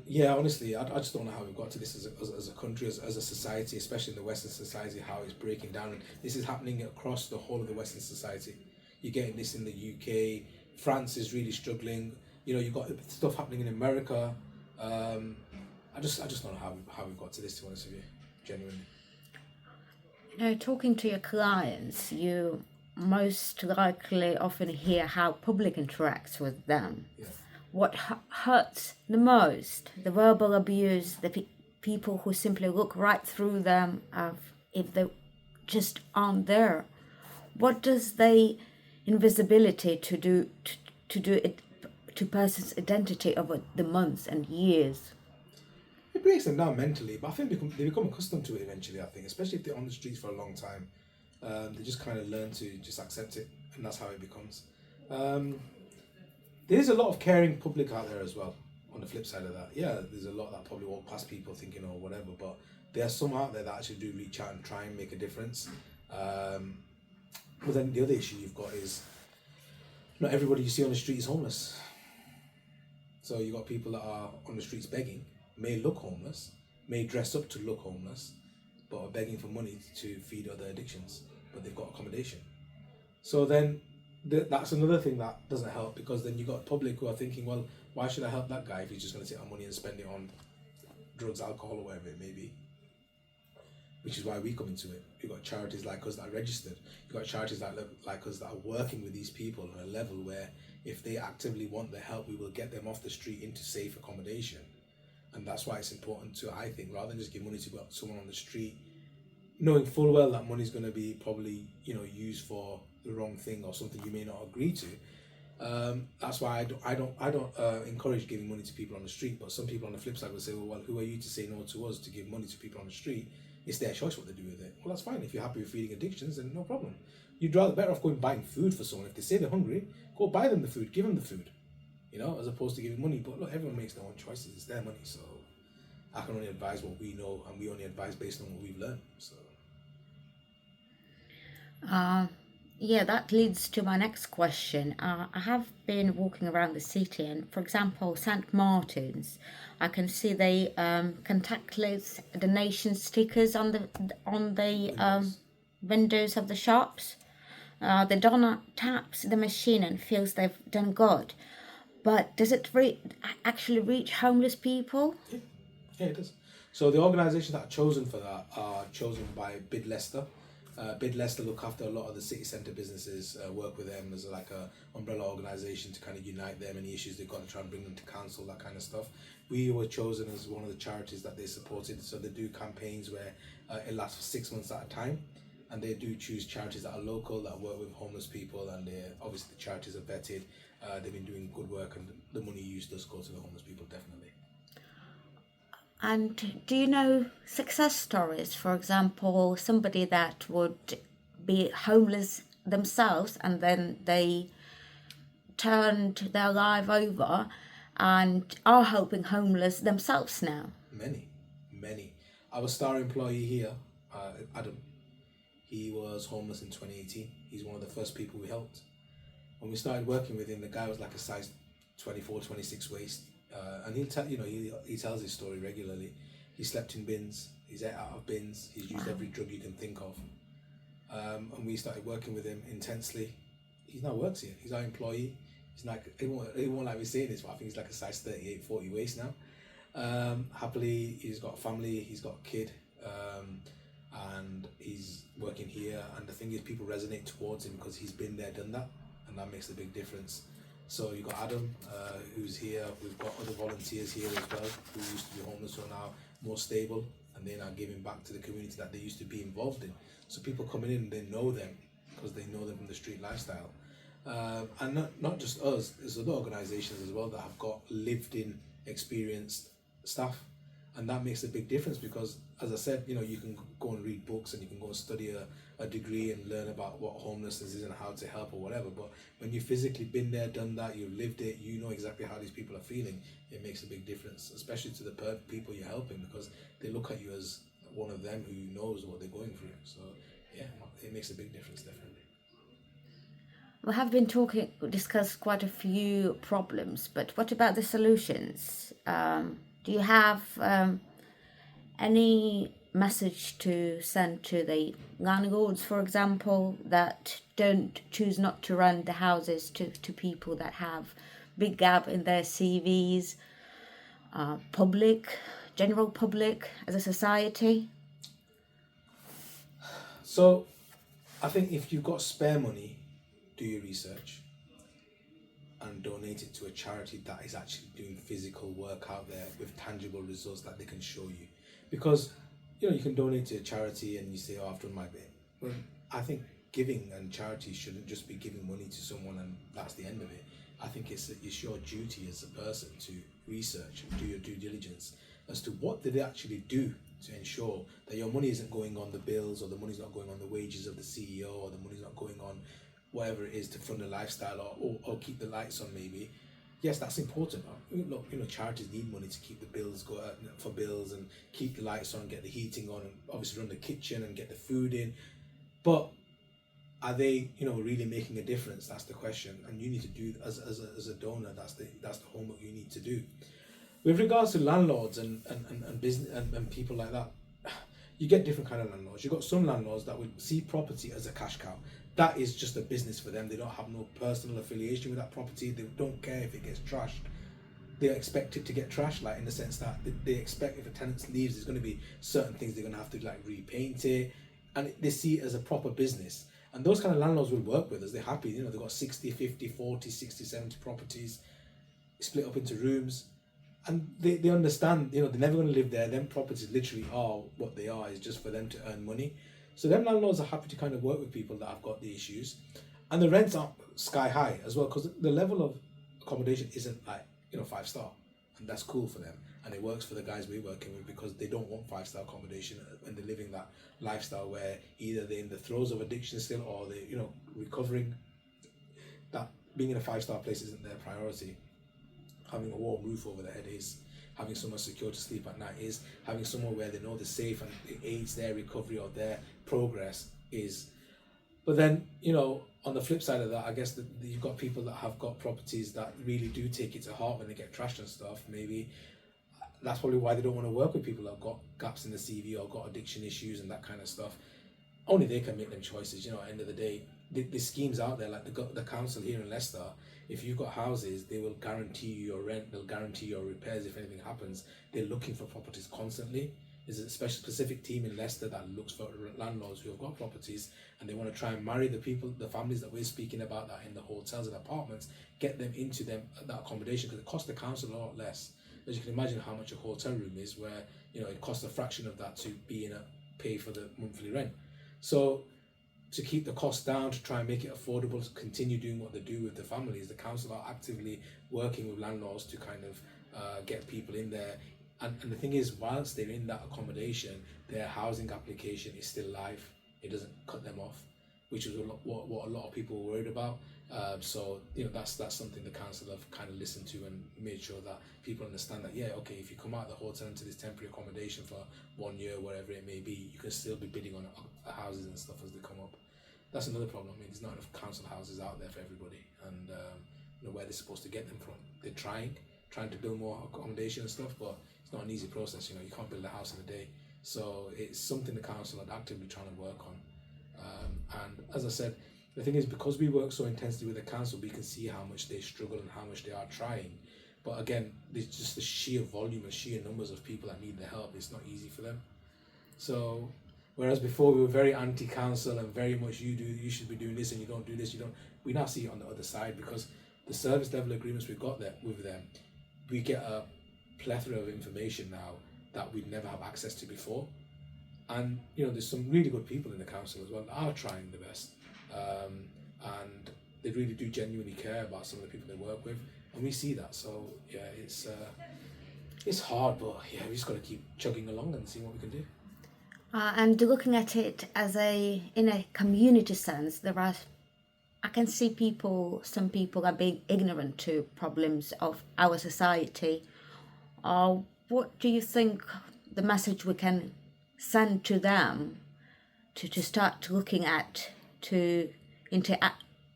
yeah, honestly, I just don't know how we've got to this as a country, as a society, especially in the Western society, how it's breaking down. And this is happening across the whole of the Western society. You're getting this in the UK. France is really struggling. You've got stuff happening in America. I just don't know how we've got to this, to be honest with you, genuinely. Talking to your clients, you most likely often hear how public interacts with them. Yeah. What hurts the most? The verbal abuse, the people who simply look right through them if they just aren't there. What does the invisibility to do it to person's identity over the months and years? It breaks them down mentally, but I think they become accustomed to it eventually, I think, especially if they're on the streets for a long time. They just kind of learn to just accept it, and that's how it becomes. There's a lot of caring public out there as well, on the flip side of that. Yeah, there's a lot that probably walk past people thinking or whatever, but there are some out there that actually do reach out and try and make a difference. But then the other issue you've got is not everybody you see on the street is homeless. So you've got people that are on the streets begging, may look homeless, may dress up to look homeless, but are begging for money to feed other addictions, but they've got accommodation. So then that's another thing that doesn't help, because then you've got public who are thinking, well, why should I help that guy if he's just going to take our money and spend it on drugs, alcohol, or whatever it may be. which is why we come into it. You've got charities like us that are registered. You've got charities like us that are working with these people on a level where if they actively want the help, we will get them off the street into safe accommodation. And that's why it's important to, I think, rather than just give money to someone on the street, knowing full well that money's going to be probably, used for the wrong thing or something you may not agree to. That's why I don't encourage giving money to people on the street. But some people on the flip side will say, well, who are you to say no to us to give money to people on the street? It's their choice what they do with it. Well, that's fine. If you're happy with feeding addictions, then no problem. You'd rather better off going buying food for someone. If they say they're hungry, go buy them the food, give them the food, as opposed to giving money. But look, everyone makes their own choices. It's their money, so I can only advise what we know, and we only advise based on what we've learned. So. Yeah, that leads to my next question. I have been walking around the city, and for example, St. Martin's, I can see the contactless donation stickers on the windows of the shops. The donor taps the machine and feels they've done good, but does it actually reach homeless people? Yeah, it does. So the organisations that are chosen for that are chosen by Vis Leicester. Vis Leicester look after a lot of the city centre businesses, work with them as like a umbrella organisation to kind of unite them, any issues they've got to try and bring them to council, that kind of stuff. We were chosen as one of the charities that they supported, so they do campaigns where it lasts for 6 months at a time, and they do choose charities that are local, that work with homeless people, and obviously the charities are vetted, they've been doing good work, and the money used does go to the homeless people, definitely. And do you know success stories? For example, somebody that would be homeless themselves and then they turned their life over and are helping homeless themselves now? Many. Our star employee here, Adam, he was homeless in 2018. He's one of the first people we helped. When we started working with him, the guy was like a size 24, 26 waist. And he'll tell he tells his story regularly. He slept in bins, he's ate out of bins, he's used every drug you can think of. And we started working with him intensely. He now works here. He's our employee. He's like, he won't like me saying this, but I think he's like a size 38, 40 waist now. Happily, he's got a family, he's got a kid, and he's working here. And the thing is, people resonate towards him because he's been there, done that, and that makes a big difference. So you've got Adam, who's here. We've got other volunteers here as well, who used to be homeless, who are now more stable, and they're now giving back to the community that they used to be involved in. So people coming in, they know them because they know them from the street lifestyle. And not just us, there's other organisations as well that have got lived-in, experienced staff. And that makes a big difference because, as I said, you can go and read books and you can go and study a degree and learn about what homelessness is and how to help or whatever. But when you've physically been there, done that, you've lived it, you know exactly how these people are feeling, it makes a big difference, especially to the people you're helping, because they look at you as one of them who knows what they're going through. So, yeah, it makes a big difference, definitely. We have been discussed quite a few problems, but what about the solutions? Do you have any message to send to the landlords, for example, that choose not to rent the houses to people that have big gap in their CVs, general public as a society? So I think if you've got spare money, do your research and donate it to a charity that is actually doing physical work out there with tangible results that they can show you. Because you can donate to a charity and you say, oh, I've done my bit. Well, I think giving and charity shouldn't just be giving money to someone and that's the end of it. I think it's your duty as a person to research and do your due diligence as to what did they actually do to ensure that your money isn't going on the bills, or the money's not going on the wages of the CEO, or the money's not going on whatever it is to fund a lifestyle or keep the lights on maybe. Yes, that's important. Look, charities need money to keep the bills for bills and keep the lights on, get the heating on, and obviously run the kitchen and get the food in. But are they, really making a difference? That's the question. And you need to do as a donor. That's the homework you need to do. With regards to landlords and business and people like that, you get different kind of landlords. You've got some landlords that would see property as a cash cow. That is just a business for them. They don't have no personal affiliation with that property. They don't care if it gets trashed. they expect it to get trashed, like in the sense that they expect if a tenant leaves, there's going to be certain things they're going to have to like repaint it, and they see it as a proper business. And those kind of landlords will work with us. They're happy, you know, they've got 60, 50, 40, 60, 70 properties split up into rooms, and they understand, you know, they're never going to live there. Them properties literally are what they are, is just for them to earn money. So them landlords are happy to kind of work with people that have got the issues, and the rents are sky high as well, because the level of accommodation isn't like, you know, 5-star, and that's cool for them, and it works for the guys we're working with, because they don't want 5-star accommodation when they're living that lifestyle where either they're in the throes of addiction still, or they're, you know, recovering. That being in a 5-star place isn't their priority. Having a warm roof over their head is, having somewhere secure to sleep at night is, having somewhere where they know they're safe and it aids their recovery or their progress is. But then, you know, on the flip side of that, I guess that you've got people that have got properties that really do take it to heart when they get trashed and stuff. Maybe that's probably why they don't want to work with people that have got gaps in the CV or got addiction issues and that kind of stuff. Only they can make them choices, you know. At the end of the day, the schemes out there, like the council here in Leicester, if you've got houses, they will guarantee you your rent, they'll guarantee your repairs if anything happens. They're looking for properties constantly. There's a specific team in Leicester that looks for landlords who have got properties, and they want to try and marry the people, the families that we're speaking about that in the hotels and apartments, get them into that accommodation, because it costs the council a lot less. As you can imagine how much a hotel room is, where, you know, it costs a fraction of that to be in pay for the monthly rent. So to keep the cost down, to try and make it affordable, to continue doing what they do with the families, the council are actively working with landlords to kind of get people in there. And the thing is, whilst they're in that accommodation, their housing application is still live. It doesn't cut them off, which is what a lot of people were worried about. So, you know, that's something the council have kind of listened to and made sure that people understand that, yeah, okay, if you come out of the hotel into this temporary accommodation for 1 year, whatever it may be, you can still be bidding on houses and stuff as they come up. That's another problem. I mean, there's not enough council houses out there for everybody, and you know, where they're supposed to get them from. They're trying to build more accommodation and stuff, but it's not an easy process. You know, you can't build a house in a day. So it's something the council are actively trying to work on. And as I said, the thing is, because we work so intensely with the council, we can see how much they struggle and how much they are trying. But again, there's just the sheer volume and sheer numbers of people that need the help. It's not easy for them. So whereas before we were very anti-council and very much you should be doing this and you don't do this, you don't. We now see it on the other side, because the service level agreements we've got there with them, we get a plethora of information now that we'd never have access to before. And you know, there's some really good people in the council as well that are trying the best, and they really do genuinely care about some of the people they work with, and we see that. So yeah, it's hard, but yeah, we just got to keep chugging along and see what we can do. And looking at it as in a community sense, I can see some people are being ignorant to problems of our society. What do you think the message we can send to them to start looking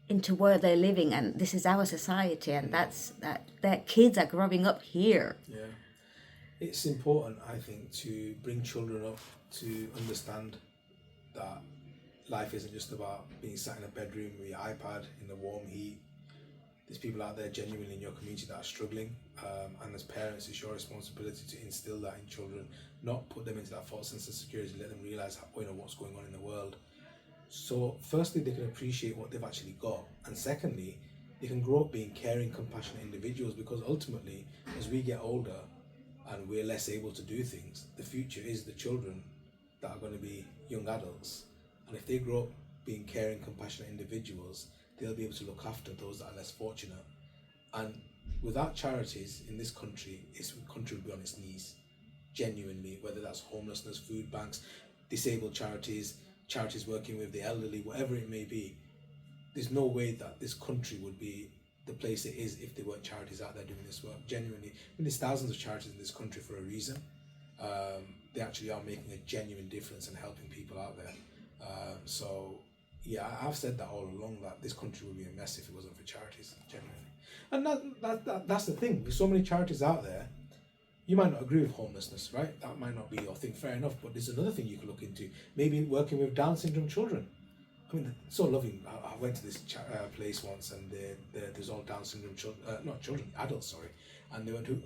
into where they're living, and this is our society, and that their kids are growing up here? Yeah, it's important, I think, to bring children up to understand that life isn't just about being sat in a bedroom with your iPad in the warm heat. There's people out there genuinely in your community that are struggling, and as parents, it's your responsibility to instill that in children, not put them into that false sense of security, let them realise what's going on in the world. So firstly, they can appreciate what they've actually got, and secondly, they can grow up being caring, compassionate individuals, because ultimately, as we get older and we're less able to do things, the future is the children that are going to be young adults, and if they grow up being caring, compassionate individuals, they'll be able to look after those that are less fortunate. And without charities in this country, this country will be on its knees, genuinely, whether that's homelessness, food banks, disabled charities working with the elderly, whatever it may be. There's no way that this country would be the place it is if there weren't charities out there doing this work, genuinely. I mean, there's thousands of charities in this country for a reason. They actually are making a genuine difference and helping people out there. So yeah, I've said that all along, that this country would be a mess if it wasn't for charities, genuinely. And that's the thing, with so many charities out there, you might not agree with homelessness, right? That might not be your thing, fair enough, but there's another thing you could look into. Maybe working with Down syndrome children. I mean, it's so loving. I went to this place once, and there's all Down syndrome children, not children, adults, sorry. And they went to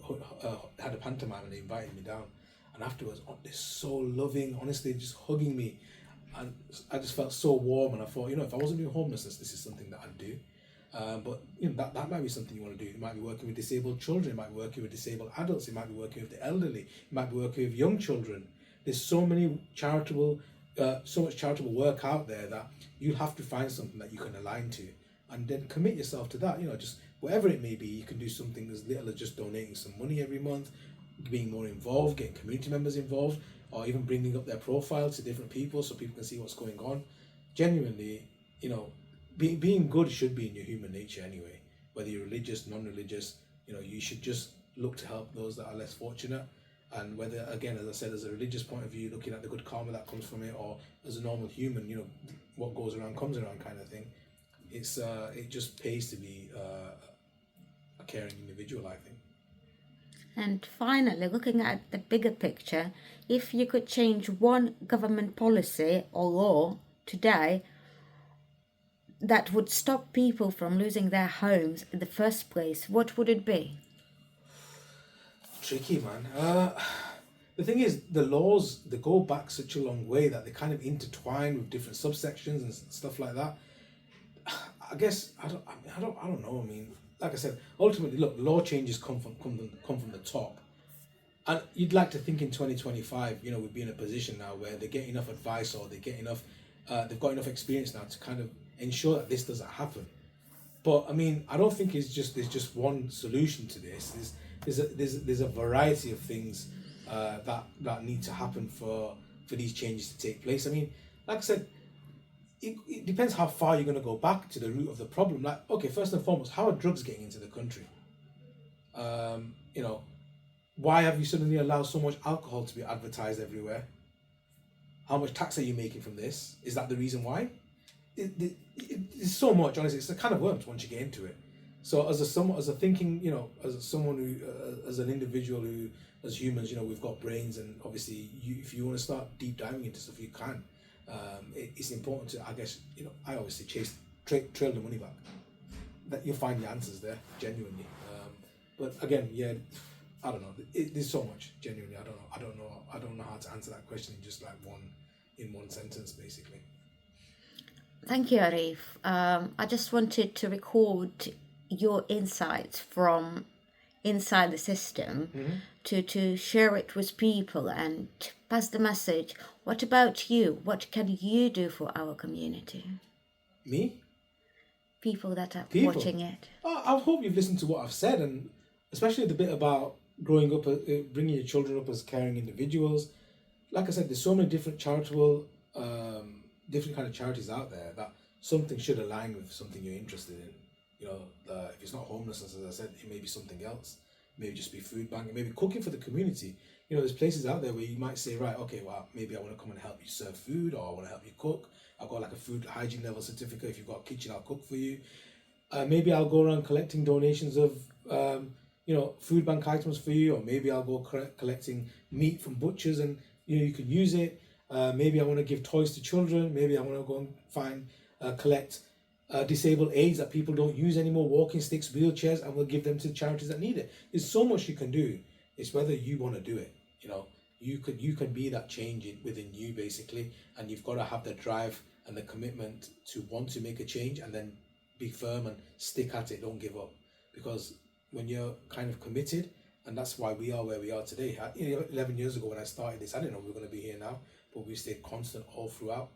had a pantomime, and they invited me down. And afterwards, they're so loving, honestly, just hugging me, and I just felt so warm. And I thought, if I wasn't doing homelessness, this is something that I'd do. But that might be something you want to do. You might be working with disabled children. You might be working with disabled adults. You might be working with the elderly. You might be working with young children. There's so much charitable work out there that you have to find something that you can align to, and then commit yourself to that. Just whatever it may be, you can do something as little as just donating some money every month, being more involved, getting community members involved, or even bringing up their profile to different people so people can see what's going on. Genuinely, being good should be in your human nature anyway. Whether you're religious, non-religious, you should just look to help those that are less fortunate. And whether, again, as I said, as a religious point of view, looking at the good karma that comes from it, or as a normal human, what goes around comes around kind of thing. It just pays to be a caring individual, I think. And finally, looking at the bigger picture, if you could change one government policy or law today that would stop people from losing their homes in the first place, what would it be? Tricky, man. The thing is, the laws, they go back such a long way that they kind of intertwine with different subsections and stuff like that. I guess I don't know. I mean, like I said, ultimately, look, law changes come from the top, and you'd like to think in 2025, we'd be in a position now where they get enough advice, or they get enough, they've got enough experience now to kind of ensure that this doesn't happen. But I mean, I don't think there's just one solution to this. There's a variety of things that need to happen for these changes to take place. I mean, like I said, it depends how far you're going to go back to the root of the problem. Like, okay, first and foremost, how are drugs getting into the country? Why have you suddenly allowed so much alcohol to be advertised everywhere? How much tax are you making from this? Is that the reason why? It's so much, honestly. It's a can of worms once you get into it. So as an individual who, as humans, we've got brains, and obviously, if you want to start deep diving into stuff, you can. It's important to, I guess, I always say trail the money back. That you'll find the answers there, genuinely. But again, yeah, I don't know. There's so much, genuinely. I don't know how to answer that question in just like one sentence, basically. Thank you, Arif. I just wanted to record your insights from inside the system, to share it with people and pass the message. What about you? What can you do for our community? Me? People that are watching it. I hope you've listened to what I've said, and especially the bit about growing up, bringing your children up as caring individuals. Like I said, there's so many different charitable, different kind of charities out there that something should align with something you're interested in. If it's not homelessness, as I said, it may be something else. Maybe just be food bank, maybe cooking for the community. There's places out there where you might say, right, okay, well, maybe I want to come and help you serve food, or I want to help you cook. I've got like a food hygiene level certificate. If you've got a kitchen, I'll cook for you. Maybe I'll go around collecting donations of, food bank items for you, or maybe I'll go collecting meat from butchers, and you can use it. Maybe I want to give toys to children. Maybe I want to go and collect disabled aids that people don't use anymore, walking sticks, wheelchairs, and we'll give them to charities that need it. There's so much you can do. It's whether you want to do it. You can be that change within you, basically, and you've got to have the drive and the commitment to want to make a change, and then be firm and stick at it. Don't give up, because when you're kind of committed, and that's why we are where we are today. 11 years ago when I started this, I didn't know we were going to be here now, but we stayed constant all throughout.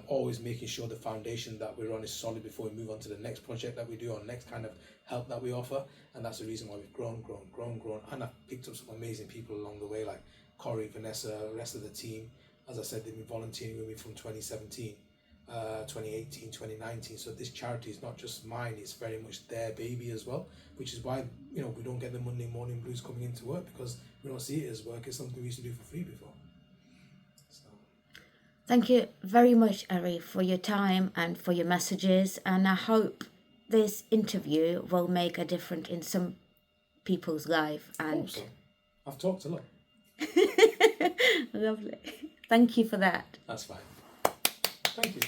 Always making sure the foundation that we're on is solid before we move on to the next project that we do, or next kind of help that we offer. And that's the reason why we've grown. And I've picked up some amazing people along the way, like Corey, Vanessa, the rest of the team. As I said, they've been volunteering with me from 2017, 2018, 2019. So this charity is not just mine, it's very much their baby as well, which is why, we don't get the Monday morning blues coming into work, because we don't see it as work. It's something we used to do for free before. Thank you very much, Arif, for your time and for your messages. And I hope this interview will make a difference in some people's life. And so. I've talked a lot. Lovely. Thank you for that. That's fine. Thank you.